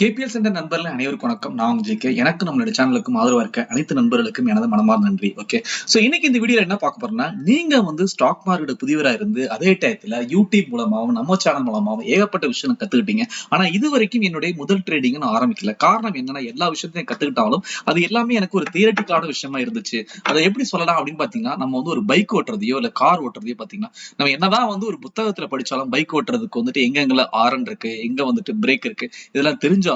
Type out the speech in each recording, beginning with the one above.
KPL centre நண்பர்கள் அனைவருக்கும் வணக்கம். நான் உங்க ஜேகே. எனக்கு நம்மளோட சேனலுக்கும் ஆதரவா இருக்க அனைத்து நண்பர்களுக்கும் எனது மனமார்ந்த நன்றி. ஓகே, சோ இன்னைக்கு இந்த வீடியோல என்ன பார்க்க போறோம்னா, நீங்க ஸ்டாக் மார்க்கெட் புதியவரா இருந்து அதே டயத்துல யூடியூப் மூலமாவும் நம்ம சேனல் மூலமாவும் ஏகப்பட்ட விஷயம் கத்துக்கிட்டீங்க. ஆனா இது வரைக்கும் என்னுடைய முதல் ட்ரேடிங் நான் ஆரம்பிக்கல. காரணம் என்னன்னா, எல்லா விஷயத்தையும் கத்துக்கிட்டாலும் அது எல்லாமே எனக்கு ஒரு தியரட்டிக்கலான விஷயமா இருந்துச்சு. அதை எப்படி சொல்லலாம் அப்படின்னு பாத்தீங்கன்னா, நம்ம ஒரு பைக் ஓட்டுறதையோ இல்ல கார் ஓட்டுறதையோ பாத்தீங்கன்னா, நம்ம என்னதான் ஒரு புத்தகத்துல படிச்சாலும் பைக் ஓட்டுறதுக்கு எங்கெங்க ஆரன் இருக்கு, எங்க பிரேக் இருக்கு, இதெல்லாம் தெரிஞ்சாலும்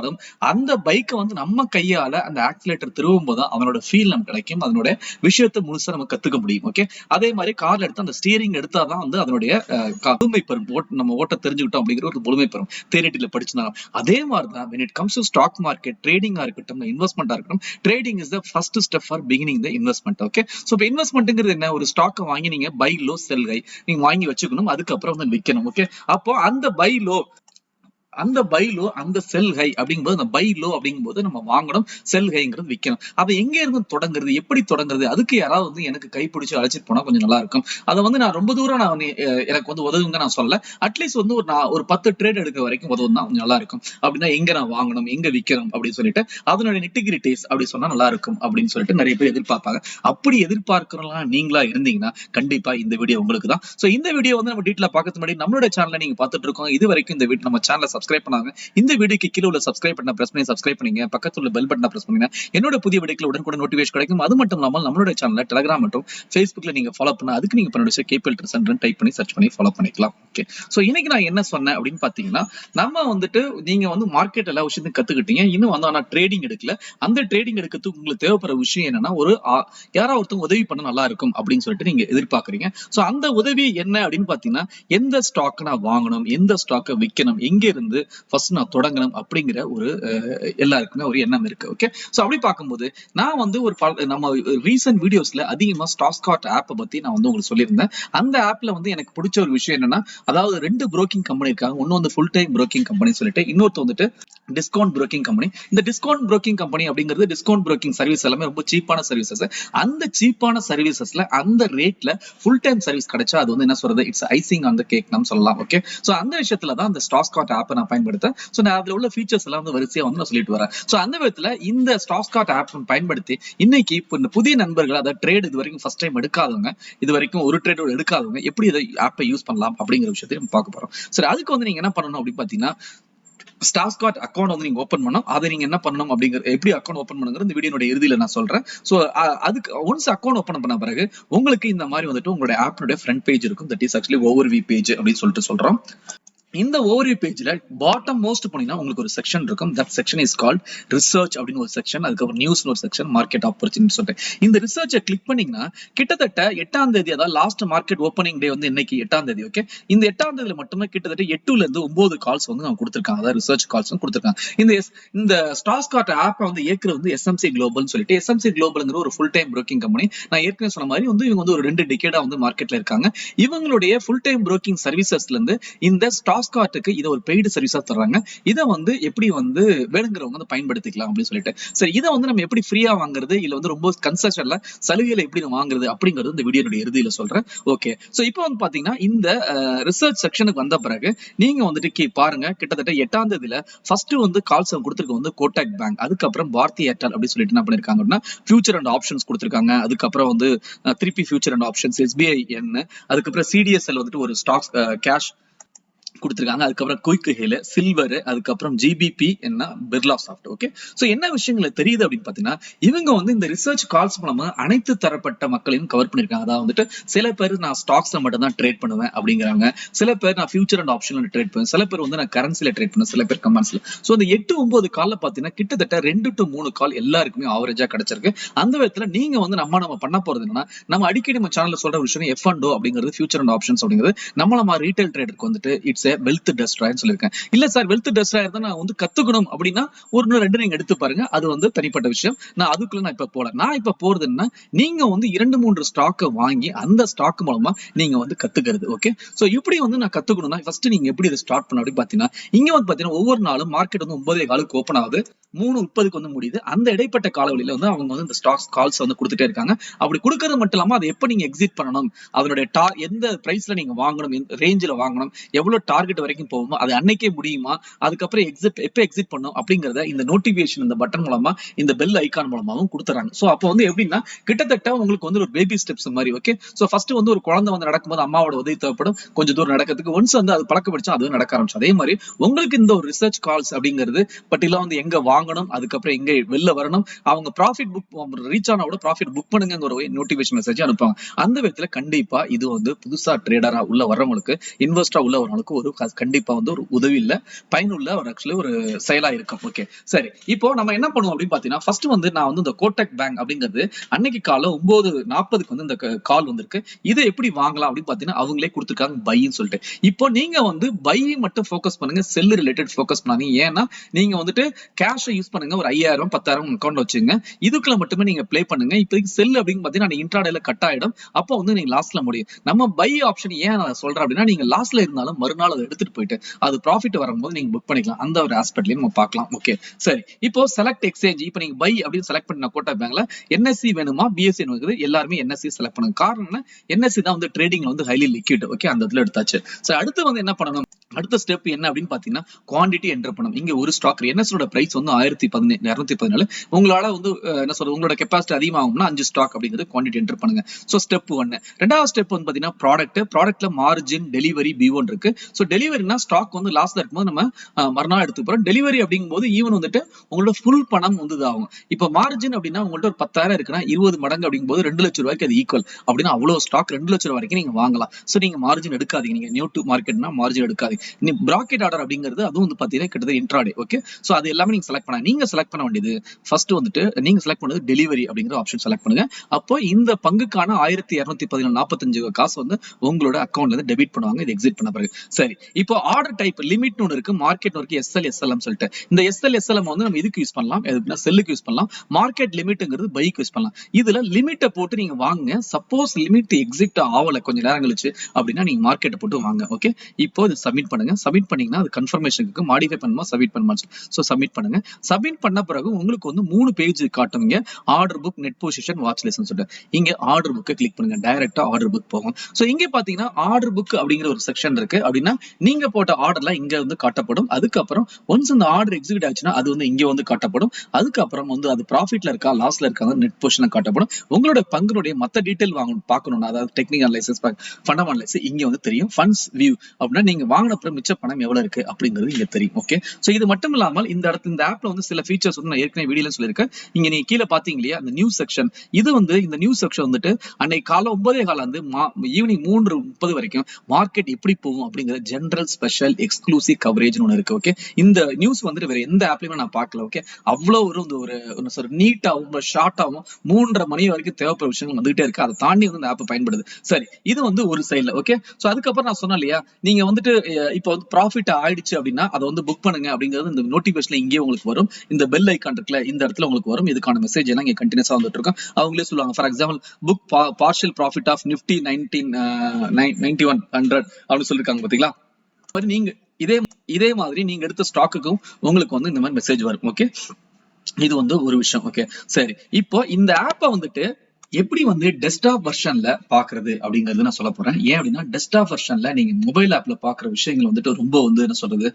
அந்த பைக்கை நம்ம கையால அந்த ஆக்சிலேட்டர் திருவும் போது அவனோட ஃபீல் நமக்கு கிடைக்கும். அதனோட விஷயத்தை முழுசா நம்ம கத்துக்க முடியும். ஓகே, அதே மாதிரி கார்ல எடுத்து அந்த ஸ்டீரிங் எடுத்தாதான் அதனுடைய முழுமை பெறும். நம்ம ஓட்ட தெரிஞ்சுக்கிட்டோம் அப்படிங்கிற ஒரு முழுமை பெறும் தியரிட்டில படிச்சிருந்தாலும். அதே மாதிரிதான் when it comes to stock market ட்ரேடிங்கா இருக்கட்டும், இன்வெஸ்ட்மெண்டா இருக்கட்டும், trading is the first step for beginning the investment. Okay, so இப்போ இன்வெஸ்ட்மெண்ட்ங்கிறது என்ன? ஒரு ஸ்டாக்கை வாங்கி நீங்க பை லோ செல் ஹை நீங்க வாங்கி வச்சுக்கணும். அதுக்கப்புறம் விற்கணும். ஓகே, அப்போ அந்த பை லோ அந்த செல் ஹை அப்படிங்கும்போது, அந்த பை லோ அப்படிங்கும்போது நம்ம வாங்கணும், செல் ஹைங்கிறது விற்கணும். அதை எங்க இருந்து தொடங்குறது, எப்படி தொடங்குறது, அதுக்கு யாராவது எனக்கு கைப்பிடிச்சு அழைச்சிட்டு போனா கொஞ்சம் நல்லா இருக்கும். அதை நான் ரொம்ப தூரம் நான் எனக்கு உதவுங்க நான் சொல்லல. அட்லீஸ்ட் ஒரு 10 ட்ரேட் எடுக்க வரைக்கும் உதவும் தான் கொஞ்சம் நல்லா இருக்கும். அப்படின்னா எங்க நான் வாங்கணும், எங்க விற்கணும் அப்படின்னு சொல்லிட்டு அதனுடைய நிட்டிகிரிட்டிஸ் அப்படி சொன்னா நல்லா இருக்கும் அப்படின்னு சொல்லிட்டு நிறைய பேர் எதிர்பார்ப்பாங்க. அப்படி எதிர்பார்க்கிறவங்களா நீங்களா இருந்தீங்கன்னா கண்டிப்பா இந்த வீடியோ உங்களுக்கு தான். சோ இந்த வீடியோ நம்ம டீட்டெயிலா பார்க்கறதுக்கு முன்னாடி நம்மளோட சேனலை நீங்க பார்த்துட்டு இருக்கோம். இது வரைக்கும் இந்த வீடியோ நம்ம சேனலை சப்ஸ்கிரைப் பண்ணாங்க, இந்த வீடியோக்கு கீழே உள்ள சப்ஸ்கிரைப் பட்டனை பிரஸ் பண்ணி சப்ஸ்கிரைப் பண்ணுங்க. பக்கத்துல உள்ள பெல் பட்டனை பிரஸ் பண்ணுங்க. என்னோட புதிய வீடியோக்கள் உடனுக்குடன் நோட்டிபிகேஷன் கிடைக்கும். அது மட்டும் இல்லாமல் நம்மளோட சேனலை டெலிகிராம் மற்றும் Facebookல நீங்க ஃபாலோ பண்ண, அதுக்கு நீங்க பண்ணுங்க கேபிஎல் ட்ரெண்ட் டைப் பண்ணி சர்ச் பண்ணி ஃபாலோ பண்ணிக்கலாம். ஓகே, சோ இன்னைக்கு நான் என்ன சொன்னேன் அப்படின்னு பாத்தீங்கன்னா, நம்ம நீங்க மார்க்கெட் எல்லா விஷயத்தையும் கத்துக்கிட்டீங்க. இன்னும் ஆனா ட்ரேடிங் எடுக்கல. அந்த ட்ரேடிங் எடுக்கிறதுக்கு உங்களுக்கு தேவைப்படுற விஷயம் என்னன்னா, யாராவது ஒருத்தவங்க உதவி பண்ண நல்லா இருக்கும் அப்படின்னு சொல்லிட்டு நீங்க எதிர்பார்க்கறீங்க. சோ அந்த உதவி என்ன அப்படின்னு பாத்தீங்கன்னா, எந்த ஸ்டாக் நான் வாங்கணும், எந்த ஸ்டாக்கை விற்கணும், எங்க இருந்து ஃபர்ஸ்ட் நான் தொடங்கணும் அப்படிங்கிற ஒரு எல்லாருக்குமே ஒரு எண்ணம் இருக்கு. ஓகே, சோ அப்படி பார்க்கும்போது நான் ஒரு நம்ம ரீசன்ட் வீடியோஸ்ல அதிகமா ஸ்டாக்ஸ்காட் ஆப் பத்தி நான் உங்களுக்கு சொல்லியிருந்தேன். அந்த ஆப்ல எனக்கு பிடிச்ச ஒரு விஷயம் என்னன்னா, அதாவது 2 புரோக்கிங் கம்பெனி இருக்காங்க. ஒன்னு ஃபுல் டைம் புரோக்கிங் கம்பெனி சொல்லிட்டு, இன்னொருத்த டிஸ்கவுண்ட் புரோக்கிங் கம்பெனி. இந்த டிஸ்கவுண்ட் புரோக்கிங் கம்பெனி அப்படிங்கிறது டிஸ்கவுண்ட் புரோக்கிங் சர்வீஸ் எல்லாமே ரொம்ப சீப்பான சர்வீசஸ். அந்த சீப்பான சர்வீசஸ்ல அந்த ரேட்ல ஃபுல் டைம் சர்வீஸ் கிடைச்சா அது என்ன சொல்றது, it's icing on the cake நம்ம சொல்லலாம். ஓகே, சோ அந்த விஷயத்துல தான் அந்த ஸ்டாக்ஸ்காட் ஆப் நான் பயன்படுத்தேன். சோ நான் அதுல உள்ள ஃபீச்சர்ஸ் எல்லாம் வரிசையா நான் சொல்லிட்டு வரேன். சோ அந்த விதத்துல இந்த ஸ்டாக்ஸ்காட் ஆப் பயன்படுத்தி இன்னைக்கு இந்த புதிய நண்பர்கள், அதாவது ட்ரேட் இது வரைக்கும் ஃபர்ஸ்ட் டைம் எடுக்காதவங்க, இது வரைக்கும் ஒரு ட்ரேட் எடுக்காதவங்க எப்படி இதை ஆப்பை யூஸ் பண்ணலாம் அப்படிங்கிற விஷயத்தை நம்ம பார்க்க போறோம். சரி, அதுக்கு நீங்க என்ன பண்ணணும் அப்படின்னு பாத்தீங்கன்னா, ஸ்டாக்ஸ்காட் அக்கௌண்ட் நீங்க ஓபன் பண்ணணும். அதை நீங்க என்ன பண்ணணும் அப்படிங்கிற, எப்படி அக்கௌண்ட் ஓபன் பண்ணுங்கிற இந்த வீடியோட இறுதியில நான் சொல்றேன். சோ அதுக்கு ஒன்ஸ் அக்கௌண்ட் ஓபன் பண்ண பிறகு உங்களுக்கு இந்த மாதிரி உங்களுடைய ஆப்போட ஃப்ரண்ட் பேஜ் இருக்கும். That is actually overview page அப்படின்னு சொல்லிட்டு சொல்றோம். இந்த ஓவர்வியூ பேஜ்ல பாட்டம் மோஸ்ட் போனீங்கன்னா உங்களுக்கு ஒரு செக்ஷன் இருக்கும். That section is called research அப்படின்னு ஒரு செக்ஷன். அதுக்கப்புறம் நியூஸ் ஒரு செக்ஷன், மார்க்கெட் ஆப்பர்ச்சுனிட்டி சொல்லிட்டு இந்த ரிசர்ச்சை கிளிக் பண்ணீங்கன்னா கிட்டத்தட்ட 8ஆம் தேதி, அதாவது லாஸ்ட் மார்க்கெட் ஓப்பனிங் டே இன்னைக்கு 8ஆம் தேதி. ஓகே, இந்த 8ஆம் தேதியில மட்டுமே கிட்டத்தட்ட 8ல இருந்து 9 கால்ஸ் நான் கொடுத்திருக்காங்க. அதாவது ரிசர்ச் கால்ஸ் கொடுத்திருக்காங்க. இந்த ஸ்டாக்ஸ்காட் ஆப் இயக்குறது எஸ்எம்சி குளோபல் சொல்லிட்டு, எஸ்எம்சி குளோபல்ங்கிற ஒரு ஃபுல் டைம் புரோக்கிங் கம்பெனி. நான் ஏற்கனவே சொன்ன மாதிரி இவங்க ஒரு 2 டிகேடா மார்க்கெட்ல இருக்காங்க. இவங்களுடைய ஃபுல் டைம் புரோக்கிங் சர்வீசஸ்ல இருந்து இந்த ஸ்டாக்ஸ்காட்டுக்கு இதை ஒரு பெய்டு சர்வீஸா தர்றாங்க. இதை எப்படி வேணுங்கிறவங்க பயன்படுத்திக்கலாம் அப்படின்னு சொல்லிட்டு. சரி, இதை நம்ம எப்படி ஃப்ரீயா வாங்குறது, இல்ல ரொம்ப கன்செஷன்ல சலுகையில எப்படி வாங்குறது அப்படிங்கிறது இந்த வீடியோட இறுதியில சொல்றேன். ஓகே, சோ இப்போ பாத்தீங்கன்னா இந்த ரிசர்ச் செக்ஷனுக்கு வந்த பிறகு நீங்க பாருங்க, கிட்டத்தட்ட 8ஆம் தேதியில ஃபர்ஸ்ட் கால்ஸ் கொடுத்திருக்க கோட்டக் பேங்க், அதுக்கப்புறம் பாரதி ஏர்டெல் அப்படி சொல்லிட்டு என்ன பண்ணிருக்காங்க அப்படின்னா ஃபியூச்சர் அண்ட் ஆப்ஷன்ஸ் கொடுத்திருக்காங்க. அதுக்கப்புறம் திருப்பி ஃபியூச்சர் அண்ட் ஆப்ஷன்ஸ், எஸ்பிஐ என்ன, அதுக்கப்புறம் சிடிஎஸ்எல் ஒரு ஸ்டாக்ஸ் கேஷ் கொடுத்திருக்காங்க. அதுக்கப்புறம் குயிக் ஹேல், சில்வர், அதுக்கப்புறம் ஜிபிபி என்ன, பிர்லா சாஃப்ட். ஓகே, சோ என்ன விஷயங்கள் தெரியுது அப்படின்னு பாத்தீங்கன்னா, இவங்க இந்த ரிசர்ச் கால்ஸ் மூலமா அனைத்து தரப்பட்ட மக்களையும் கவர் பண்ணிருக்காங்க. அதாவது சில பேர் நான் ஸ்டாக்ஸ்ல மட்டும் தான் ட்ரேட் பண்ணுவேன் அப்படிங்கிறாங்க, சில பேர் நான் ஃபியூச்சர் அண்ட் ஆப்ஷன்ல ட்ரேட் பண்ணுவேன், சில பேர் நான் கரன்சில ட்ரேட் பண்ணுவேன், சில பேர் கமெண்ட்ஸ்ல. சோ இந்த 8-9 கால்ல பாத்தீங்கன்னா கிட்டத்தட்ட 2 to 3 கால் எல்லாருக்குமே ஆவரேஜா கிடைச்சிருக்கு. அந்த விதத்துல நீங்க நம்ம பண்ண போறது என்னன்னா, நம்ம அடிக்கடி நம்ம சேனல்ல சொல்ற விஷயம் F&O அப்படிங்கிறது, ஃபியூச்சர் அண்ட் ஆப்ஷன்ஸ் அப்படிங்கிறது நம்ம ரீட்டைல் ட்ரேடருக்கு இட்ஸ் வெல்த் டெஸ்ட்ராயர் சொல்லிருக்கேன். இல்ல சார், வெல்த் டெஸ்ட்ராயர் தான் நான் கத்துக்கணும் அப்படின்னா ஒரு 2 நீங்க எடுத்து பாருங்க. அது தனிப்பட்ட விஷயம். நான் அதுக்குள்ள இப்ப போல. நான் இப்ப போறதுன்னா, நீங்க 2-3 ஸ்டாக் வாங்கி அந்த ஸ்டாக் மூலமா நீங்க கத்துக்கிறது. ஓகே, சோ இப்படி நான் கத்துக்கணும்னா ஃபர்ஸ்ட் நீங்க எப்படி இதை ஸ்டார்ட் பண்ண அப்படி பாத்தீங்கன்னா, இங்க பாத்தீங்கன்னா ஒவ்வொரு நாளும் மார்க்கெட் 9:15 ஓபன் ஆகுது. 3:30க்கு வந்து முடியுது. அந்த இடைப்பட்ட காலவெளியில வந்து அவங்க வந்து இந்த ஸ்டாக்ஸ் கால்ஸ் வந்து கொடுத்துட்டே இருக்காங்க. அப்படி கொடுக்கறது மட்டும் இல்லாம அதை எப்ப நீங்க எக்ஸிட் பண்ணணும், அதனுடைய எந்த பிரைஸ்ல நீங்க வாங்கணும், எந்த ரேஞ்சில வாங்கணும், எவ்வளவு டார்கெட் வரைக்கும் போகுமோ அது அன்னைக்கே முடியுமா, அதுக்கப்புறம் எப்ப எக்ஸிட் பண்ணணும் அப்படிங்கறத இந்த நோட்டிபிகேஷன் இந்த பட்டன் மூலமா இந்த பெல் ஐகான் மூலமாவும் கொடுத்துறாங்க. சோ அப்போ வந்து எப்படின்னா கிட்டத்தட்ட உங்களுக்கு வந்து ஒரு பேபி ஸ்டெப்ஸ் மாதிரி. ஓகே, சோ ஃபர்ஸ்ட் வந்து ஒரு குழந்தை வந்து நடக்கும்போது அம்மாவோட உதவி தேவைப்படும், கொஞ்சம் தூரம் நடக்கிறதுக்கு. ஒன்ஸ் வந்து அது பழக்கப்படுச்சா அது நடக்க ஆரம்பிச்சு. அதே மாதிரி உங்களுக்கு இந்த ஒரு ரிசர்ச் கால்ஸ் அப்படிங்கிறது பட்டியலாம் வந்து எங்க வாங்கணும், அதுக்கப்புறம் எங்க வெளில வரணும், அவங்க ப்ராஃபிட் புக் ரீச் ஆனா கூட ப்ராஃபிட் புக் பண்ணுங்க ஒரு நோட்டிபிகேஷன் மெசேஜ் அனுப்புவாங்க. அந்த விதத்துல கண்டிப்பா இது வந்து புதுசா ட்ரேடரா உள்ள வர்றவங்களுக்கு, இன்வெஸ்டரா உள்ள வரவங்களுக்கு ஒரு கண்டிப்பா வந்து ஒரு உதவி இல்ல, பயனுள்ள ஒரு ஆக்சுவலி ஒரு செயலா இருக்கும். ஓகே, சரி. இப்போ நம்ம என்ன பண்ணுவோம் அப்படின்னு பாத்தீங்கன்னா, ஃபர்ஸ்ட் வந்து நான் வந்து இந்த கோட்டக் பேங்க் அப்படிங்கிறது அன்னைக்கு காலை 9:40க்கு வந்து இந்த கால் வந்திருக்கு. இதை எப்படி வாங்கலாம் அப்படின்னு பாத்தீங்கன்னா அவங்களே கொடுத்துருக்காங்க பைன்னு சொல்லிட்டு. இப்போ நீங்க வந்து பை மட்டும் ஃபோக்கஸ் பண்ணுங்க, செல் ரிலேட்டட் ஃபோக்கஸ் பண்ணாதீங்க. ஏன்னா நீங்க வந்துட்டு கேஷ் யூஸ் பண்ணுங்க, ஒரு 5000 10,000 அக்கௌண்ட் வச்சுங்க, இதுக்குள்ள மட்டுமே நீங்க ப்ளே பண்ணுங்க. இப்போதைக்கு செல் அப்படின்னு பாத்தீங்கன்னா இன்ட்ராடேல கட் ஆயிடும், அப்போ வந்து நீங்க லாஸ்ட்ல முடியும். நம்ம பை ஆப்ஷன் ஏன் நான் சொல்றேன் அப்படின்னா, நீங்க லாஸ்ட்ல இருந்தாலும் மறுநாள் அதை எடுத்துட்டு போயிட்டு அது ப்ராஃபிட் வரும்போது நீங்க புக் பண்ணிக்கலாம். அந்த ஒரு ஆஸ்பெக்ட்லயும் நம்ம பார்க்கலாம். ஓகே, சரி. இப்போ செலக்ட் எக்ஸ்சேஞ்ச், இப்போ நீங்க பை அப்படின்னு செலக்ட் பண்ண கோட்டக் பேங்க்ல என்எஸ்சி வேணுமா பிஎஸ்சி வேணுமா, எல்லாருமே என்எஸ்சி செலக்ட் பண்ணுங்க. காரணம் என்எஸ்சி தான் வந்து ட்ரேடிங்ல வந்து ஹைலி லிக்விட். ஓகே, அந்த இடத்துல எடுத்தாச்சு. சோ அடுத்து வந்து என்ன பண்ணணும், அடுத்த ஸ்டெப் என்ன அப்படின்னு பாத்தீங்கன்னா குவாண்டிட்டி என்டர் பண்ணணும். இங்க ஒரு ஸ்டாக் என்எஸ்ஓட பிரைஸ் வந்து 1214. உங்களால வந்து என்ன சொல்றது, உங்களோட கெப்பாசிட்டி அதிகமாகும்னா 5 ஸ்டாக் அப்படிங்கிறது குவாண்டிட்டி என்டர் பண்ணுங்க. So step 1. ரெண்டாவது ஸ்டெப் வந்து பாத்தீங்கன்னா ப்ராடக்ட்ல மார்ஜின் டெலிவரி B1 இருக்கு. சோ டெலிவரினா ஸ்டாக் வந்து லாஸ்ட்ல இருக்கும்போது நம்ம மறுநாள் எடுத்து போறோம். டெலிவரி அப்படிங்கும்போது ஈவன் வந்துட்டு உங்களோட ஃபுல் பணம் வந்து இதாகும். இப்போ மார்ஜின் அப்படின்னா உங்கள்ட்ட ஒரு 10,000 இருக்குன்னா 20 மடங்கு அப்படிங்கும்போது 2 லட்சம் ரூபாய்க்கு அது ஈக்குவல். அப்படின்னா அவ்வளவு ஸ்டாக் 2 லட்சம் ரூபாய் வரைக்கும் நீங்க வாங்கலாம். சோ நீங்க மார்ஜின் எடுக்காதீங்க, நீங்க நியூ டு மார்க்கெட்னா மார்ஜின் எடுக்காதீங்க. பிராக்கெட் ஆர்டர் அப்படிங்கிறது அதுவும் வந்து பாத்தீங்கன்னா கிட்டத்தட்ட இன்ட்ராடே. ஓகே, சோ அது எல்லாமே நீங்க செலக்ட் பண்ண, நீங்க செலக்ட் பண்ண வேண்டியது ஃபர்ஸ்ட் வந்துட்டு நீங்க செலக்ட் பண்ணது டெலிவரி அப்படிங்கிற ஆப்ஷன் செலக்ட் பண்ணுங்க. அப்போ இந்த பங்குக்கான 1214.45 காசு வந்து உங்களோட அக்கௌண்ட்ல இருந்து டெபிட் பண்ணுவாங்க, இது எக்ஸிட் பண்ண பிறகு. சரி, இப்போ ஆர்டர் டைப் லிமிட் ஒன்று இருக்கு, மார்க்கெட் இருக்கு, எஸ்எல் எஸ்எல்எம் சொல்லிட்டு. இந்த எஸ்எல் எஸ்எல்எம் வந்து நம்ம இதுக்கு யூஸ் பண்ணலாம், எப்படின்னா செல்லுக்கு யூஸ் பண்ணலாம். மார்க்கெட் லிமிட்ங்கிறது பைக்கு யூஸ் பண்ணலாம். இதுல லிமிட்டை போட்டு நீங்க வாங்குங்க. சப்போஸ் லிமிட் எக்ஸிட் ஆகல கொஞ்ச நேரம் கழிச்சு அப்படின்னா நீங்க மார்க்கெட்டை போட்டு வாங்க. ஓகே, இப்போ இது சப்மிட் பண்ணுங்க. சப்மிட் பண்ணீங்கன்னா அது கன்ஃபர்மேஷனுக்கு மாடிஃபை பண்ணுமா சப்மிட் பண்ணுமா. சோ சப்மிட் பண்ணுங்க. சப்மிட் பண்ண பிறகு உங்களுக்கு வந்து 3 பேஜ் காட்டுவீங்க. Order book, net position, watch லிஸ்ட்னு சொல்லிட்டு. இங்க ஆர்டர் புக்கை கிளிக் பண்ணுங்க, டைரக்டா ஆர்டர் புக் போகும். சோ இங்க பாத்தீங்கன்னா ஆர்டர் புக் அப்படிங்கிற ஒரு செக்ஷன் இருக்கு. அப்படின்னா நீங்க போட்ட ஆர்டர்லாம் இங்க வந்து காட்டப்படும். அதுக்கப்புறம் ஒன்ஸ் இந்த ஆர்டர் எக்ஸிக்யூட் ஆச்சுன்னா அது வந்து இங்க வந்து காட்டப்படும். அதுக்கப்புறம் வந்து அது ப்ராஃபிட்ல இருக்கா லாஸ்ல இருக்காங்க நெட் பொசிஷன் காட்டப்படும். உங்களோட பங்குடைய மத்த டீடைல் பார்க்கணும்னா, அதாவது டெக்னிக்கல் அனலைசிஸ், ஃபண்டமெண்டல் அனலைசிஸ் இங்க வந்து தெரியும். ஃபண்ட்ஸ் வியூ அப்படின்னா நீங்க வாங்கின அப்புறம் மிச்ச பணம் எவ்வளவு இருக்கு அப்படிங்கிறது இங்க தெரியும். ஓகே, சோ இது மட்டும் இல்லாமல் இந்த இடத்துல இந்த ஆப்ல வந்து சில ஃபீச்சர்ஸ் வந்து நான் ஏற்கனவே வீடியோல சொல்லியிருக்கேன். இங்க நீங்க கீழே பாத்தீங்க இல்லையா அந்த நியூஸ் செக்ஷன், இது வந்து இந்த நியூஸ் செக்ஷன் வந்துட்டு அன்னைக்கு காலை 9:15 வந்து ஈவினிங் 3:30 வரைக்கும் மார்க்கெட் எப்படி போகும் அப்படிங்கிற ஜெனரல் ஸ்பெஷல் எக்ஸ்க்ளூசிவ் கவரேஜ் ஒன்று இருக்கு. ஓகே, இந்த நியூஸ் வந்துட்டு வேற எந்த ஆப்லயுமே நான் பார்க்கல. ஓகே, அவ்வளவு ஒரு நீட்டாவும் ஷார்ட்டாவும் 3:30 மணி வரைக்கும் தேவைப்படுற விஷயங்கள் வந்துகிட்டே இருக்கு. அதை தாண்டி வந்து இந்த ஆப் பயன்படுது. சரி, இது வந்து ஒரு சைட்ல. ஓகே, சோ அதுக்கப்புறம் நான் சொன்னேன் இல்லையா, நீங்க வந்துட்டு இப்போ வந்து ப்ராஃபிட் ஆயிடுச்சு அப்படின்னா அதை வந்து புக் பண்ணுங்க அப்படிங்கிறது இந்த நோட்டிபிகேஷன்ல இங்கே உங்களுக்கு வரும். இந்த பெல் ஐகான் இருக்குல்ல, இந்த இடத்துல உங்களுக்கு வரும். இதுக்கான மெசேஜ் எல்லாம் இங்க கண்டினியூஸா வந்துட்டு இருக்கும். அவங்களே சொல்லுவாங்க, for example book partial profit of Nifty 9100 அப்படின்னு சொல்லிருக்காங்க பாத்தீங்களா. நீங்க இதே மாதிரி நீங்க எடுத்த ஸ்டாக்குக்கும் உங்களுக்கு வந்து இந்த மாதிரி மெசேஜ் வரும். ஓகே, இது வந்து ஒரு விஷயம். ஓகே, சரி. இப்போ இந்த ஆப்பை வந்துட்டு எப்படி வந்து டெஸ்க்டாப் வெர்ஷன்ல பாக்குறது அப்படிங்கறது நான் சொல்ல போறேன். ஏன் அப்படின்னா டெஸ்க்டாப் வெர்ஷன்ல நீங்க மொபைல் ஆப்ல பாக்குற விஷயங்கள் வந்துட்டு ரொம்ப வந்து என்ன சொல்றது,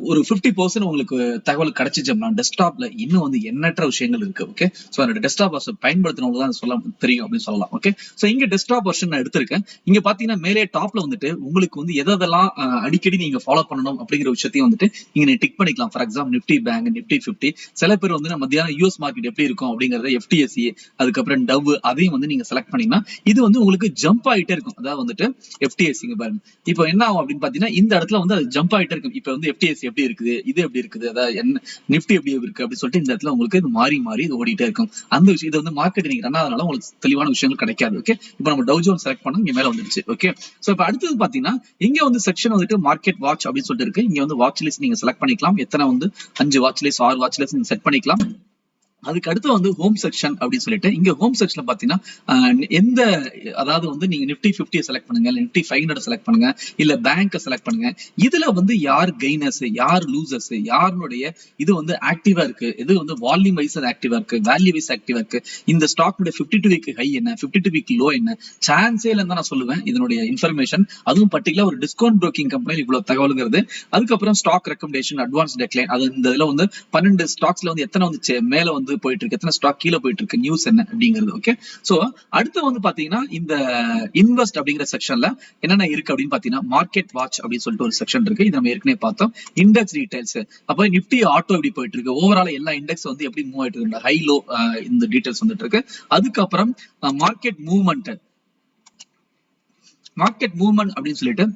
ஒரு 50% உங்களுக்கு தகவல் கிடைச்சிச்சோம்னா டெஸ்க்டாப்ல இன்னும் வந்து எண்ணற்ற விஷயங்கள் இருக்கு. ஓகே, சோ அந்த டெஸ்க்டாப் வெர்ஷன் பயன்படுத்தினவங்க தான் சொல்ல தெரியும் அப்படின்னு சொல்லலாம். ஓகே, சோ இங்க டெஸ்க்டாப் வெர்ஷன் நான் எடுத்திருக்கேன். இங்க பாத்தீங்கன்னா மேலே டாப்ல வந்துட்டு உங்களுக்கு வந்து எதெல்லாம் அடிக்கடி நீங்க ஃபாலோ பண்ணணும் அப்படிங்கிற விஷயத்தையும் வந்துட்டு இங்க நீங்க டிக் பண்ணிக்கலாம். For example Nifty bank, Nifty 50. சில பேர் வந்து மத்தியானம் யூஎஸ் மார்க்கெட் எப்படி இருக்கும் அப்படிங்கறத FTSE, அதுக்கப்புறம் டவ் அதையும் வந்து நீங்க செலக்ட் பண்ணீங்கன்னா இது வந்து உங்களுக்கு ஜம்ப் ஆயிட்டே இருக்கும். அதாவது வந்துட்டு FTSE பாருங்க, இப்போ என்ன ஆகும் அப்படின்னு பாத்தீங்கன்னா இந்த இடத்துல வந்து அது ஜம்ப் ஆயிட்டே இருக்கும். இப்போ வந்து FTSE எப்படி இருக்குது, இது எப்படி இருக்குது, அதாவது என்ன நிப்டி எப்படி இருக்கு அப்படின்னு சொல்லிட்டு இந்த இடத்துல உங்களுக்கு இது மாறி மாறி இது ஓடிட்டே இருக்கும். அந்த விஷயம் இது வந்து மார்க்கெட் நீங்க ரன் ஆனதுனால உங்களுக்கு தெளிவான விஷயங்கள் கிடைக்காது. ஓகே, இப்போ நம்ம டவ் ஜோன்ஸ் செலக்ட் பண்ணோம், இங்க மேல வந்துருச்சு. ஓகே, சோ இப்போ அடுத்தது பாத்தீங்கன்னா இங்க வந்து செக்ஷன் வந்துட்டு மார்க்கெட் வாட்ச் அப்படின்னு சொல்லிட்டு இருக்கு. இங்க வந்து வாட்ச் லிஸ்ட் நீங்க செலக்ட் பண்ணிக்கலாம். எத்தனை வந்து 5 வாட்ச் லிஸ்ட் 6 வாட்ச் லிஸ்ட் நீங்க செட் பண்ணிக்கலாம். அதுக்கு அடுத்து வந்து ஹோம் செக்ஷன் அப்படின்னு சொல்லிட்டு இங்க ஹோம் செக்ஷன்ல பாத்தீங்கன்னா எந்த அதாவது வந்து நீங்க நிப்டி 50 செலக்ட் பண்ணுங்க, இல்ல நிப்டி 500 செலக்ட் பண்ணுங்க, இல்ல பேங்க் செலக்ட் பண்ணுங்க. இதுல வந்து யார் கெய்னர்ஸ், யார் லூசர்ஸ், யாருடைய இது வந்து ஆக்டிவா இருக்கு, இது வந்து வால்யூம் வைஸ் ஆக்டிவா இருக்கு, வேல்யூ வைஸ் ஆக்டிவா இருக்கு, இந்த ஸ்டாக் 52 வீக் ஹை என்ன, 52 வீக் லோ என்ன, சான்ஸே இல்லைன்னு நான் சொல்லுவேன் இதனுடைய இன்ஃபர்மேஷன். அதுவும் பர்டிகுலர் ஒரு டிஸ்கவுண்ட் புரோக்கிங் கம்பெனி இவ்வளவு தகவல்ங்கிறது. அதுக்கப்புறம் ஸ்டாக் ரெக்கமெண்டேஷன், அட்வான்ஸ் டெக்லைன், அது இந்த இதுல வந்து 12 ஸ்டாக்ஸ்ல வந்து எத்தனை வந்து மேல வந்து போயிட்டு இருக்கு, எத்தனை ஸ்டாக் கீழே போயிட்டு இருக்கு, நியூஸ் என்ன அப்படிங்கிறது. ஓகே, சோ அடுத்து வந்து பாத்தீங்கன்னா இந்த இன்வெஸ்ட் அப்படிங்கிற செக்ஷன்ல என்னென்ன இருக்கு அப்படின்னு பாத்தீங்கன்னா மார்க்கெட் வாட்ச் அப்படின்னு சொல்லிட்டு ஒரு செக்ஷன் இருக்கு. இது நம்ம ஏற்கனவே பார்த்தோம். இண்டெக்ஸ் டீடைல்ஸ், அப்ப நிப்டி ஆட்டோ எப்படி போயிட்டு இருக்கு, ஓவரால் எல்லா இண்டெக்ஸ் வந்து எப்படி மூவ் ஆயிட்டு இருக்கு, ஹை லோ இந்த டீடைல்ஸ் வந்துட்டு இருக்கு. அதுக்கப்புறம் மார்க்கெட் மூவ்மெண்ட் அப்படின்னு சொல்லிட்டு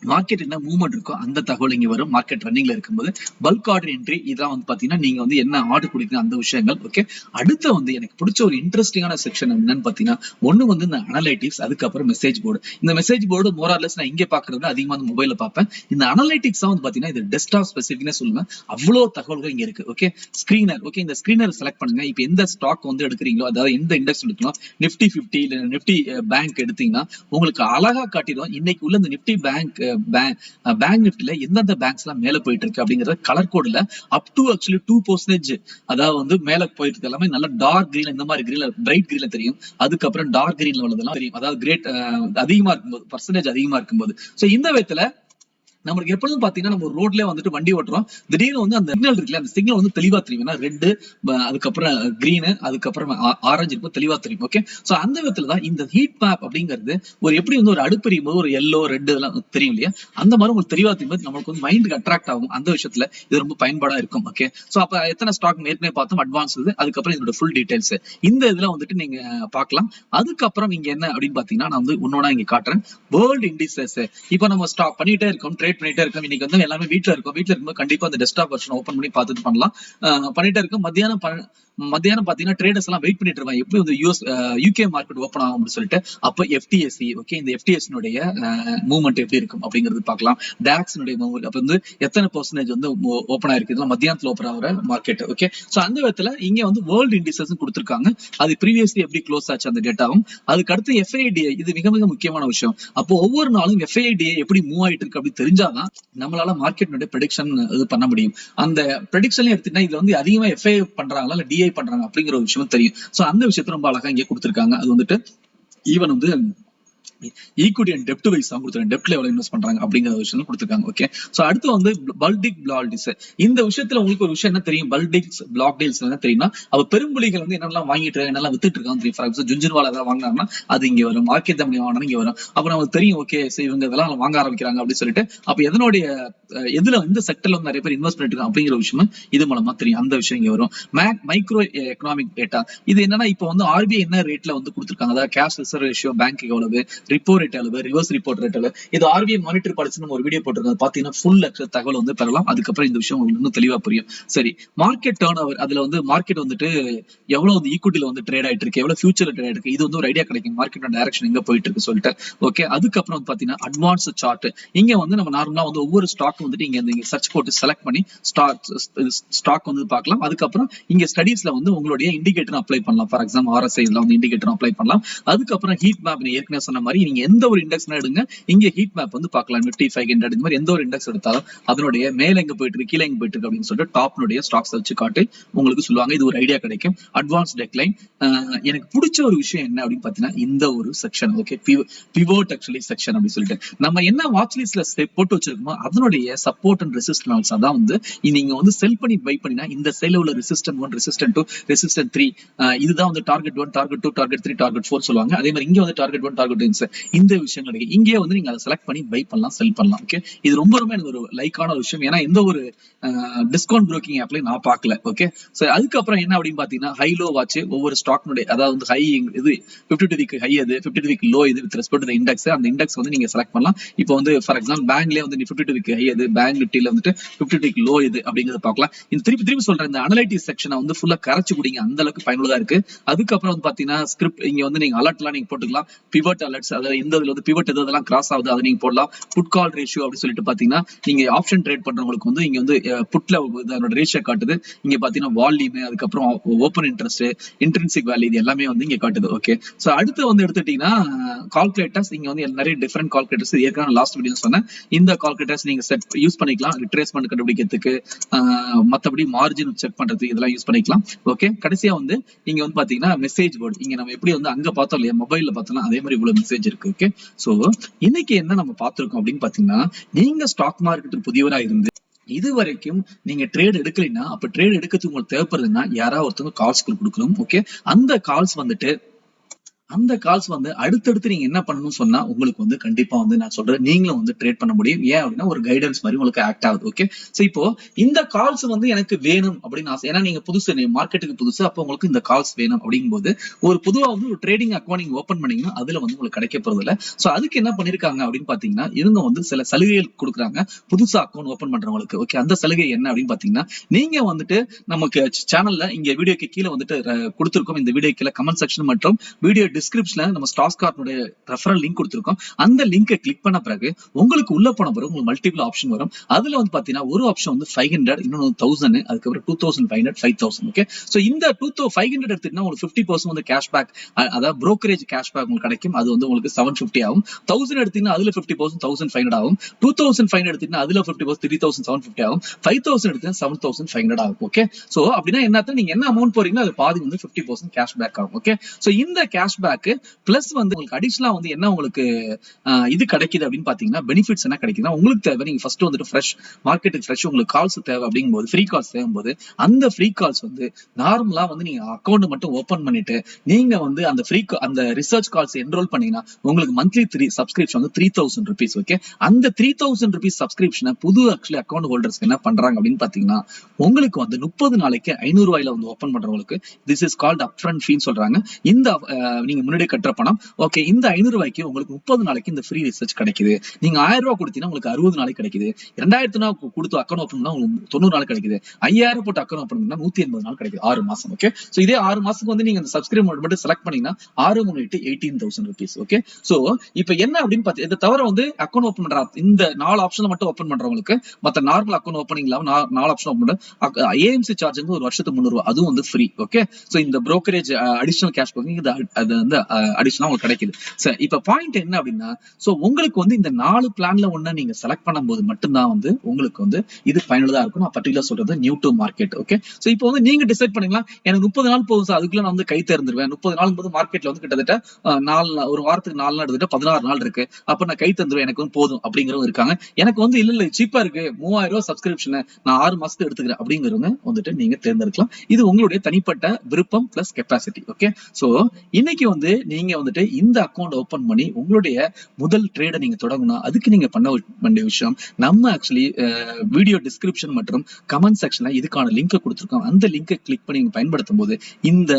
மார்க்கெட் என்ன மூவ்மெண்ட் இருக்கோ அந்த தகவல் இங்க வரும். மார்க்கெட் ரன்னிங்ல இருக்கும்போது பல்க் ஆர்டர் என்ட்ரி, இதெல்லாம் வந்து பாத்தீங்கன்னா நீங்க வந்து என்ன ஆர்டர் குடிக்கணும் அந்த விஷயங்கள். ஓகே, அடுத்து வந்து எனக்கு பிடிச்ச ஒரு இன்ட்ரெஸ்டிங்கான செக்ஷன் என்னன்னு பாத்தீங்கன்னா ஒண்ணு வந்து இந்த அனலைட்டிக்ஸ், அதுக்கப்புறம் மெசேஜ் போர்டு. இந்த மெசேஜ் போர்டு மோரார்லெஸ் நான் இங்க பாக்குறது அதிகமா அந்த மொபைல பார்ப்பேன். இந்த அனலைட்டிக்ஸ் வந்து பாத்தீங்கன்னா இது டெஸ்க்டாப் ஸ்பெசிபிக்னே சொல்லுவேன். அவ்வளவு தகவல்கள் இங்க இருக்கு. Okay, screener. ஓகே, இந்த ஸ்கிரீனர் செலக்ட் பண்ணுங்க. இப்ப எந்த ஸ்டாக் வந்து எடுக்கிறீங்களோ, அதாவது எந்த இண்டெக்ஸ் எடுக்கணும், நிப்டி 50 இல்ல நிப்டி பேங்க் எடுத்தீங்கன்னா உங்களுக்கு அழகா காட்டிடும் இன்னைக்கு உள்ள இந்த நிப்டி பேங்க் நிப்டில எந்தெந்த பேங்க்ஸ் எல்லாம் மேல போயிட்டு இருக்கு அப்படிங்கறத கலர் கோட்ல அப் டு ஆக்சுவலி 2%, அதாவது வந்து மேல போயிட்டு இருக்கு எல்லாமே நல்ல டார்க் கிரீன், இந்த மாதிரி கிரீன்ல பிரைட் கிரீன்ல தெரியும். அதுக்கப்புறம் டார்க் கிரீன்ல உள்ளதெல்லாம் தெரியும், அதாவது கிரேட் அதிகமா இருக்கும்போது, பர்சன்டேஜ் அதிகமா இருக்கும்போது. சோ இந்த விதத்துல நம்மளுக்கு எப்பொழுதும் பாத்தீங்கன்னா நம்ம ஒரு ரோட்ல வந்துட்டு வண்டி ஓட்டுறோம், திடீர்னு வந்து அந்த சிக்னல் இருக்குல்ல, அந்த சிக்னல் வந்து தெளிவா தெரியும். ரெட், அதுக்கப்புறம் கிரீன், அதுக்கப்புறம் ஆரஞ்சு இருக்கும், தெளிவா தெரியும். ஓகே, சோ அந்த விதத்துல தான் இந்த ஹீட் மேப் அப்படிங்கிறது ஒரு எப்படி வந்து ஒரு அடுப்பு எரியும் போது ஒரு எல்லோ ரெட் இதெல்லாம் தெரியும் இல்லையா, அந்த மாதிரி உங்களுக்கு தெளிவா தெரியும் போது நம்மளுக்கு வந்து மைண்டுக்கு அட்ராக்ட் ஆகும். அந்த விஷயத்துல இது ரொம்ப பயன்பாடா இருக்கும். ஓகே, சோ அப்ப எத்தனை ஸ்டாக் ஏற்கனவே பார்த்தோம், அட்வான்ஸ் இது, அதுக்கப்புறம் இதோட ஃபுல் டீடைல்ஸ் இந்த இதுல வந்துட்டு நீங்க பார்க்கலாம். அதுக்கப்புறம் இங்க என்ன அப்படின்னு பாத்தீங்கன்னா நான் வந்து ஒன்னொன்னா இங்க காட்டுறேன். World indices. இப்ப நம்ம ஸ்டாக் பண்ணிட்டே இருக்கோம், ட்ரேட் பண்ணிட்டே இருக்கோம். இன்னைக்கு வந்து எல்லாமே வீட்டுல இருக்கும்போது கண்டிப்பா அந்த டெஸ்க்டாப் வெர்ஷன் ஓபன் பண்ணி பார்த்துட்டு பண்ணலாம். பண்ணிட்டே இருக்கும். மத்தியானம் பாத்தீங்கன்னா ட்ரேடர்ஸ் எல்லாம் வெயிட் பண்ணிட்டு இருப்பாங்க, எப்படி வந்து யூகே மார்க்கெட் ஓப்பன் ஆகும் அப்படின்னு சொல்லிட்டு. அப்ப எஃப்டிஎஸ்சி, ஓகே, இந்த எஃப்டிஎஸ்னுடைய மூவ்மெண்ட் எப்படி இருக்கும் அப்படிங்கிறது பார்க்கலாம். டாக்ஸ் மூவ்மெண்ட் அப்ப வந்து எத்தனை பெர்சன்டேஜ் வந்து ஓப்பன் ஆயிருக்கு, இதெல்லாம் மத்தியானத்துல ஓப்பன் ஆகிற மார்க்கெட். ஓகே, சோ அந்த விதத்துல இங்க வந்து வேர்ல்டு இண்டிசஸ் கொடுத்திருக்காங்க. அது ப்ரீவியஸ்லி எப்படி க்ளோஸ் ஆச்சு அந்த டேட்டாவும். அதுக்கு அடுத்து எஃப்ஐடிஐ, இது மிக மிக முக்கியமான விஷயம். அப்போ ஒவ்வொரு நாளும் எஃப்ஐடிஐ எப்படி மூவ் ஆயிட்டு இருக்கு அப்படி தெரிஞ்சாதான் நம்மளால மார்க்கெட் ப்ரெடிக்ஷன் இது பண்ண முடியும். அந்த ப்ரெடிக்ஷன் எடுத்துட்டா இதுல வந்து அதிகமா எஃப்ஐ பண்றாங்களா இல்ல டிஐ பண்றாங்க அப்படிங்கிற ஒரு விஷயம் தெரியும். சோ அந்த விஷயத்த ரொம்ப அழகா இங்க கொடுத்திருக்காங்க. அது வந்துட்டு ஈவன் வந்து ஈக்விட்டி அண்ட் டெப்ட் வைஸ் தான் கொடுத்துருக்காங்க, டெப்ட்ல எவ்வளவு இன்வெஸ்ட் பண்றாங்க அப்படிங்கிற விஷயம் கொடுத்துருக்காங்க. ஓகே, சோ அடுத்து வந்து பல்டிக் பிளாக் டீல்ஸ். இந்த விஷயத்துல உங்களுக்கு ஒரு விஷயம் என்ன தெரியும், பல்டிக்ஸ் பிளாக் டீல்ஸ் என்ன தெரியும்னா அவ பெரும்புலிகள் வந்து என்னெல்லாம் வாங்கிட்டு என்னெல்லாம் வித்துட்டு இருக்காங்க தெரியும். ஃபார் எக்ஸாம்பிள் ஜுன்ஜுன்வாலா ஏதாவது வாங்கினாருன்னா அது இங்க வரும், மார்க்கெட் தம்பி வாங்கினா இங்க வரும். அப்ப நமக்கு தெரியும், ஓகே இவங்க இதெல்லாம் வாங்க ஆரம்பிக்கிறாங்க அப்படின்னு சொல்லிட்டு. அப்ப எதனுடைய எதுல இந்த செக்டர்ல வந்து நிறைய பேர் இன்வெஸ்ட் பண்ணிட்டு இருக்காங்க அப்படிங்கிற விஷயம் இது மூலமா தெரியும். அந்த விஷயம் இங்க வரும். மைக்ரோ எக்கனாமிக் டேட்டா, இது என்னன்னா இப்ப வந்து ஆர்பிஐ என்ன ரேட்ல வந்து கொடுத்துருக்காங்க, அதாவது கேஷ் ரிசர்வ் ரேஷியோ பேங்க் எவ்வளவு, ரிப்போ ரேட் அளவு, ரிவர்ஸ் ரிப்போர்ட் ரேட் அளவு. இது ஆர்பிஐ மானிட்டர் பாலிசி நம்ம ஒரு வீடியோ போட்டிருக்கோம், பாத்தீங்கன்னா ஃபுல் தகவல் வந்து பெறலாம். அதுக்கப்புறம் இந்த விஷயம் உங்களுக்கு இன்னும் தெளிவா புரியும். சரி, மார்க்கெட் டர்ன் ஓவர், அதுல வந்து மார்க்கெட் வந்துட்டு எவ்வளவு வந்து ஈக்விட்டில வந்து ட்ரேட் ஆயிட்டு இருக்கு, எவ்வளவு ஃபியூச்சர்ல ட்ரேட் ஆயிட்டு இருக்கு, இது வந்து ஒரு ஐடியா கிடைக்கும் மார்க்கெட்டோட டைரக்ஷன் எங்க போயிட்டு இருக்கு சொல்லிட்டு. ஓகே, அதுக்கப்புறம் வந்து பாத்தீங்கன்னா அட்வான்ஸ் சார்ட். இங்க வந்து நம்ம நார்மலா வந்து ஒவ்வொரு ஸ்டாக் வந்துட்டு இங்க சர்ச் போட்டு செலக்ட் பண்ணி ஸ்டாக் வந்து பார்க்கலாம். அதுக்கப்புறம் இங்க ஸ்டடீஸ்ல வந்து உங்களுடைய இண்டிகேட்டர் அப்ளை பண்ணலாம். ஃபார் எக்ஸாம்பிள் ஆர்எஸ்ஐல வந்து இண்டிகேட்டர் அப்ளை பண்ணலாம். அதுக்கப்புறம் ஹீட் மேப் ஏற்கனவே சொன்ன மாதிரி நீங்க எந்த ஒரு இண்டெக்ஸ் எடுங்க, இங்க ஹீட் மேப் வந்து பார்க்கலாம். நிப்டி 500 இந்த மாதிரி எந்த ஒரு இண்டெக்ஸ் எடுத்தாலும் அதனுடைய மேல எங்க போயிட்டு இருக்கு, கீழே எங்க போயிட்டு இருக்கு அப்படின்னு சொல்லிட்டு டாப்னுடைய ஸ்டாக்ஸ் வச்சு காட்டி உங்களுக்கு சொல்லுவாங்க. இது ஒரு ஐடியா கிடைக்கும். Advance decline. எனக்கு பிடிச்ச ஒரு விஷயம் என்ன அப்படின்னு பாத்தீங்கன்னா இந்த ஒரு section. Okay, pivot actually section அப்படின்னு சொல்லிட்டு நம்ம என்ன வாட்ச் லிஸ்ட்ல போட்டு வச்சிருக்கோமோ அதனுடைய சப்போர்ட் அண்ட் ரெசிஸ்டன்ஸ் அதான் வந்து நீங்க வந்து செல் பண்ணி பை பண்ணினா இந்த சைடுல உள்ள ரெசிஸ்டன்ட் 1, ரெசிஸ்டன்ட் 2, ரெசிஸ்டன்ட் 3, இதுதான் வந்து டார்கெட் 1, டார்கெட் 2, டார்கெட் 3, டார்கெட் 4 சொல்லுவாங்க. அதே மாதிரி இங்க வந்து டார்கெட் 1, டார்கெட் 2 இந்த விஷயங்கள் இருக்கு. இங்கே வந்து நீங்க அதை செலக்ட் பண்ணி பை பண்ணலாம், செல் பண்ணலாம். ஓகே, இது ரொம்ப ரொம்ப எனக்கு ஒரு லைக்கான ஒரு விஷயம். ஏன்னா எந்த ஒரு டிஸ்கவுண்ட் புரோக்கிங் ஆப்லயும் நான் பார்க்கல. ஓகே, சோ அதுக்கப்புறம் என்ன அப்படின்னு பாத்தீங்கன்னா ஹை லோ வாட்ச், ஒவ்வொரு ஸ்டாக்னுடைய அதாவது ஹை இது 52 வீக் ஹை, அது 52 வீக் லோ இது வித் ரெஸ்பெக்ட் டு இண்டெக்ஸ். அந்த இண்டெக்ஸ் வந்து நீங்க செலக்ட் பண்ணலாம். இப்போ வந்து ஃபார் எக்ஸாம்பிள் பேங்க்லயே வந்து 52 வீக் ஹை அது, பேங்க் நிப்டில வந்துட்டு 52 வீக் லோ இது அப்படிங்கறத பார்க்கலாம். இந்த திருப்பி சொல்றேன், இந்த அனலைட்டிக்ஸ் செக்ஷனை வந்து ஃபுல்லா கரைச்சு குடிங்க, அந்த அளவுக்கு பயனுள்ளதா இருக்கு. அதுக்கப்புறம் வந்து பாத்தீங்கன்னா ஸ்கிரிப்ட், இங்க வந்து நீங்க அலர்ட் எல்லாம் நீங்க போட்டுக்கலாம். பிவட் அலர்ட்ஸ், அதாவது இந்த இதுல வந்து பிவட் எதெல்லாம் கிராஸ் ஆகுது அதை நீங்க போடலாம். புட் கால் ரேஷியோ அப்படின்னு சொல்லிட்டு பாத்தீங்கன்னா நீங்க ஆப்ஷன் ட்ரேட் பண்றவங்களுக்கு வந்து இங்க வந்து புட்ல அதோட ரேஷியோ காட்டுது. இங்க பாத்தீங்கன்னா வால்யூம், அதுக்கப்புறம் ஓப்பன் இன்ட்ரெஸ்ட், இன்ட்ரின்சிக் வேல்யூ, இது எல்லாமே வந்து இங்க காட்டுது. ஓகே, சோ அடுத்து வந்து எடுத்துட்டீங்கன்னா கால்குலேட்டர்ஸ். இங்க வந்து நிறைய டிஃபரெண்ட் கால்குலேட்டர்ஸ் ஏற்கனவே லாஸ்ட் வீடியோ சொன்னேன். இந்த கால்குலேட்டர்ஸ் நீங்க செட் யூஸ் பண்ணிக்கலாம் ரிட்ரேஸ்மெண்ட் கண்டுபிடிக்கிறதுக்கு, மத்தபடி மார்ஜின் செக் பண்றதுக்கு இதெல்லாம் யூஸ் பண்ணிக்கலாம். ஓகே, கடைசியா வந்து இங்க வந்து பாத்தீங்கன்னா மெசேஜ் போர்டு. இங்க நம்ம எப்படி வந்து அங்க பார்த்தோம் இல்லையா மொபைல்ல பார்த்தோம்னா அதே மாதிரி இவ்வளவு மெசேஜ் இருக்கு. ஓகே, சோ இன்னைக்கு என்ன நம்ம பார்த்திருக்கோம் அப்படின்னு பாத்தீங்கன்னா, நீங்க ஸ்டாக் மார்க்கெட் புதியவரா இருந்து இது வரைக்கும் நீங்க ட்ரேட் எடுக்கலைன்னா, அப்ப ட்ரேட் எடுக்கிறதுக்கு உங்களுக்கு தேவைப்படுதுன்னா யாராவது ஒருத்தவங்க கால்ஸ் கொடுக்கணும். ஓகே, அந்த கால்ஸ் வந்து அடுத்தடுத்து நீங்க என்ன பண்ணணும்னு சொன்னா உங்களுக்கு வந்து கண்டிப்பா வந்து நான் சொல்றேன் நீங்களும் வந்து ட்ரேட் பண்ண முடியும். ஏன் அப்படின்னா ஒரு கைடன்ஸ் மாதிரி உங்களுக்கு ஆக்ட் ஆகுது. ஓகே, சோ இப்போ இந்த கால்ஸ் வந்து எனக்கு வேணும் அப்படின்னு ஆசை. ஏன்னா நீங்க புதுசு மார்க்கெட்டுக்கு புதுசு, அப்போ உங்களுக்கு இந்த கால்ஸ் வேணும் அப்படிங்கும்போது ஒரு பொதுவா வந்து ஒரு ட்ரேடிங் அக்கௌண்ட் நீங்க ஓபன் பண்ணீங்கன்னா அதுல வந்து உங்களுக்கு கிடைக்க போறது இல்ல. சோ அதுக்கு என்ன பண்ணிருக்காங்க அப்படின்னு பாத்தீங்கன்னா, இவங்க வந்து சில சலுகைகள் கொடுக்குறாங்க புதுசா அக்கௌண்ட் ஓபன் பண்றவங்களுக்கு. ஓகே, அந்த சலுகை என்ன அப்படின்னு பாத்தீங்கன்னா, நீங்க வந்துட்டு நமக்கு சேனல்ல இங்க வீடியோக்கு கீழே வந்துட்டு கொடுத்திருக்கோம். இந்த வீடியோ கீழே கமெண்ட் செக்ஷன் மற்றும் வீடியோ டிஸ்கிரிப்ஷன்ல நம்ம ஸ்டாக் கார்டுடைய ரெஃபரல் லிங்க் கொடுத்திருக்கோம். அந்த லிங்கை கிளிக் பண்ண பிறகு உங்களுக்கு உள்ள போன பிறகு உங்களுக்கு மல்டிபிள் ஆப்ஷன் வரும். அதுல வந்து பாத்தீங்கன்னா ஒரு ஆப்ஷன் வந்து 500, இன்னொன்று 1000, அதுக்கப்புறம் 2500, 5000. ஓகே, சோ இந்த 500 எடுத்துட்டா உங்களுக்கு 50% வந்து கேஷ்பேக், அதாவது brokerage கேஷ்பேக் உங்களுக்கு கிடைக்கும். அது வந்து உங்களுக்கு 750 ஆகும். 1000 எடுத்தீங்கன்னா அதுல 50% 1500 ஆகும். 2500 எடுத்தீங்கன்னா அதுல 50% 3750 ஆகும். 5000 எடுத்தீங்கன்னா 7500 ஆகும். ஓகே, சோ அப்படின்னா என்ன, நீங்க என்ன அமௌண்ட் போறீங்களோ அது பாதி வந்து 50% கேஷ்பேக் ஆகும். ஓகே, சோ இந்த கேஷ்பேக் பிளஸ் வந்து உங்களுக்கு அடிஷனலா வந்து என்ன உங்களுக்கு இது கிடைக்குது அப்படின்னு பாத்தீங்கன்னா, பெனிஃபிட்ஸ் என்ன கிடைக்குதுன்னா, உங்களுக்கு தேவை நீங்க ஃபர்ஸ்ட் வந்துட்டு ஃப்ரெஷ் மார்க்கெட்டுக்கு ஃப்ரெஷ் உங்களுக்கு கால்ஸ் தேவை அப்படிங்கும்போது ஃப்ரீ கால்ஸ் தேவைம்போது அந்த ஃப்ரீ கால்ஸ் வந்து நார்மலா வந்து நீங்க அக்கௌண்ட் மட்டும் ஓபன் பண்ணிட்டு நீங்க வந்து அந்த ரிசர்ச் கால்ஸ் என்ரோல் பண்ணீங்கன்னா உங்களுக்கு மந்த்லி சப்ஸ்கிரிப்ஷன் வந்து 3000 rupees. ஓகே, அந்த 3000 rupees சப்ஸ்கிரிப்ஷனை புது ஆக்சுவலி அக்கௌண்ட் ஹோல்டர்ஸ் என்ன பண்றாங்க அப்படின்னு பாத்தீங்கன்னா, உங்களுக்கு வந்து 30 நாளைக்கு 500 ரூபாயில வந்து ஓபன் பண்றவங்களுக்கு திஸ் இஸ் கால்ட் அப்ஃப்ரண்ட் ஃபீன்னு சொல்றாங்க. இந்த நீங்க முன்னாடி கட்டுற பணம். ஓகே, இந்த 500 ரூபாய்க்கு உங்களுக்கு 30 நாளைக்கு இந்த ஃப்ரீ ரிசர்ச் கிடைக்குது. நீங்க 1000 ரூபாய் கொடுத்தீங்கன்னா உங்களுக்கு 60 நாளைக்கு கிடைக்குது. 2000 கொடுத்து அக்கௌண்ட் ஓபன் பண்ணா உங்களுக்கு 90 நாள் கிடைக்குது. 5000 போட்டு அக்கௌண்ட் ஓபன் பண்ணா 180 நாள் கிடைக்குது. 6 மாசம். ஓகே, சோ இதே 6 மாசத்துக்கு வந்து நீங்க அந்த சப்ஸ்கிரைப் மட்டும் செலக்ட் பண்ணீங்கன்னா 6 3 18,000 rupees. ஓகே, சோ இப்போ என்ன அப்படின்னு பாத்தீங்கன்னா, இதை தவிர வந்து அக்கௌண்ட் ஓபன் பண்ற இந்த 4 ஆப்ஷன் மட்டும் ஓபன் பண்றவங்களுக்கு மத்த நார்மல் அக்கௌண்ட் ஓபனிங் இல்லாம 4 ஆப்ஷன் ஓபன் பண்ண ஏஎம்சி சார்ஜ் வந்து ஒரு வருஷத்துக்கு 300 ரூபாய், அதுவும் வந்து ஃப்ரீ. ஓகே, சோ இந்த brokerage அடிஷனல் கேஷ் அது வந்து அடிஷனலா உங்களுக்கு கிடைக்குது. சரி, இப்ப பாயிண்ட் என்ன அப்படின்னா, சோ உங்களுக்கு வந்து இந்த 4 பிளான்ல ஒண்ணு நீங்க செலக்ட் பண்ணும்போது மட்டும்தான் வந்து உங்களுக்கு வந்து இது பயனுள்ளதா இருக்கும். நான் பர்டிகுலர் சொல்றது new to market. Okay, so இப்போ வந்து நீங்க டிசைட் பண்ணீங்களா, எனக்கு 30 நாள் போதும் சார், அதுக்குள்ள நான் வந்து கை தேர்ந்துருவேன். 30 நாள் போது மார்க்கெட்ல வந்து கிட்டத்தட்ட 4 ஒரு வாரத்துக்கு 4 நாள் எடுத்துட்டு 16 நாள் இருக்கு, அப்ப நான் கை தந்துருவேன், எனக்கு வந்து போதும் அப்படிங்கிறவங்க இருக்காங்க. எனக்கு வந்து இல்ல சீப்பா இருக்கு, 3000 ரூபாய் சப்ஸ்கிரிப்ஷன் நான் 6 மாசத்துக்கு எடுத்துக்கிறேன் அப்படிங்கிறவங்க வந்துட்டு நீங்க தேர்ந்தெடுக்கலாம். இது உங்களுடைய தனிப்பட்ட விருப்பம் பிளஸ் கெப்பாசிட்டி. ஓகே, சோ இன்னைக்கு வந்து நீங்க வந்துட்டு இந்த அக்கௌண்ட் ஓபன் பண்ணி உங்களுடைய முதல் ட்ரேடை நீங்க தொடங்கணும். அதுக்கு நீங்க பண்ண வேண்டிய விஷயம், நம்ம ஆக்சுவலி வீடியோ டிஸ்கிரிப்ஷன் மற்றும் கமெண்ட் செக்ஷன்ல இதுக்கான லிங்க் கொடுத்திருக்கோம். அந்த லிங்கை கிளிக் பண்ணி நீங்க பயன்படுத்தும் போது இந்த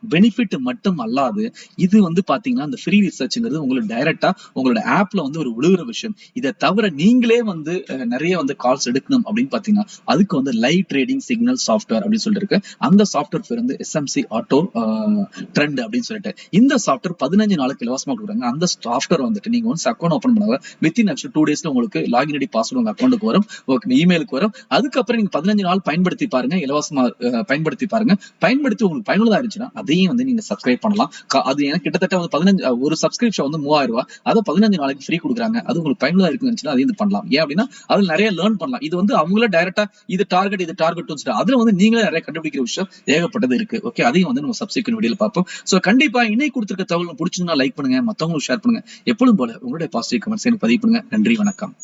பெனிஃபிட் மட்டும் அல்லாது இது வந்து பாத்தீங்கன்னா அந்த ஃப்ரீ ரிசர்ச்ங்கிறது உங்களுக்கு டைரக்டா உங்களோட ஆப்ல வந்து ஒரு விழுகிற விஷயம். இதை தவிர நீங்களே வந்து நிறைய வந்து கால்ஸ் எடுக்கணும் அப்படின்னு பாத்தீங்கன்னா அதுக்கு வந்து லைவ் ட்ரேடிங் சிக்னல் சாஃப்ட்வேர் அப்படின்னு சொல்லிட்டு இருக்கு. அந்த சாஃப்ட்வேர் பேர் வந்து எஸ்எம்சி ஆட்டோ ட்ரெண்ட் அப்படின்னு சொல்லிட்டு இந்த சாஃப்ட்வேர் 15 நாளுக்கு இலவசமா கொடுக்குறாங்க. அந்த சாஃப்ட்வேர் வந்துட்டு நீங்க வந்து அக்கௌண்ட் ஓபன் பண்ணாங்க வித்தின் ஆக்சுவலி 2 daysல உங்களுக்கு லாகின் ஐடி பாஸ்வேர்ட் உங்க அக்கௌண்ட்டுக்கு வரும், இமெயிலுக்கு வரும். அதுக்கப்புறம் நீங்க 15 நாள் பயன்படுத்தி பாருங்க, இலவசமா பயன்படுத்தி பாருங்க. பயன்படுத்தி உங்களுக்கு பயனுள்ளதா இருந்துச்சுன்னா அதையும் வந்து நீங்க சப்ஸ்கிரைப் பண்ணலாம். அது எனக்கு கிட்டத்தட்ட வந்து 15 ஒரு சப்ஸ்கிரிப்ஷன் வந்து 3000 ரூபாய், அதை 15 நாளைக்கு ஃப்ரீ கொடுக்குறாங்க. அது உங்களுக்கு பயனுள்ளதா இருக்குன்னு அதையும் இது பண்ணலாம். ஏன் அப்படின்னா அதுல நிறைய லேர்ன் பண்ணலாம். இது வந்து அவங்களே டைரக்டா இது டார்கெட் அதுல வந்து நீங்களே நிறைய கண்டுபிடிக்கிற விஷயம் ஏகப்பட்டது இருக்கு. ஓகே, அதையும் வந்து நம்ம சப்ஸ்கிரிப்ஷன் வீடியோல பார்ப்போம். சோ கண்டிப்பா இன்னைக்கு கொடுத்திருக்க தகவல் பிடிச்சிருந்தா லைக் பண்ணுங்க, மத்தவங்களுக்கு ஷேர் பண்ணுங்க. எப்பொழுதும் போல உங்களுடைய பாசிட்டிவ் கமெண்ட்ஸ் எனக்கு பதிவு பண்ணுங்க. நன்றி, வணக்கம்.